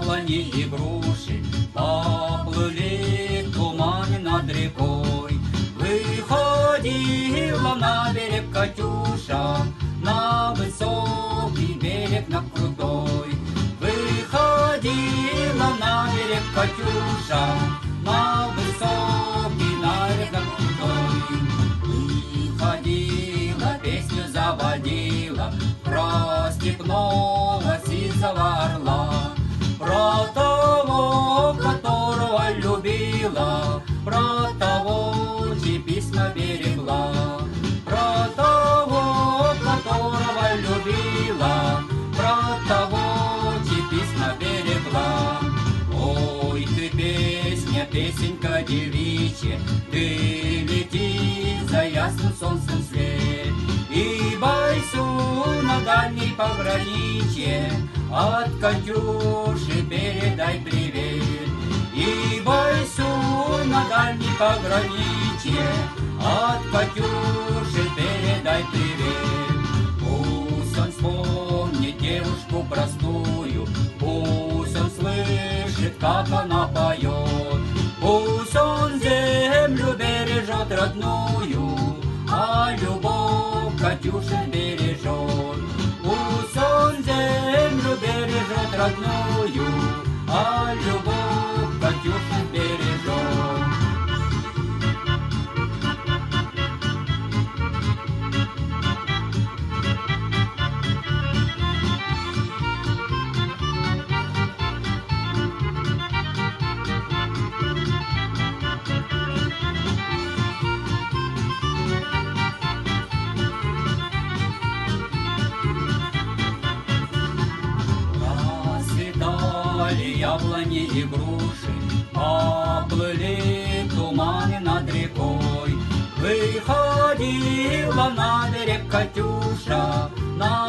яблони и груши, поплыли туманы над рекой. Выходила на берег Катюша, на высокий берег, на крутой. Выходила на берег Катюша, на высокий берег, на крутой. Выходила, песню заводила про степного сизого орла, про того, которого любила, про того, чьи письма берегла, про того, которого любила, про того, чьи письма берегла. Ой, ты песня, песенка девичья, ты лети за ясным солнцем вслед, и бойцу на дальней пограничье от Катюши передай привет. И бойцу на дальней пограничье от Катюши передай привет. Пусть он вспомнит девушку простую, пусть он слышит, как она поет, пусть он землю бережет родную, а любовь Катюши бережет. Пусть он землю бережет родную, а любовь Катюши бережет. Яблони и груши, поплыли туманы над рекой. Выходила на берег Катюша, на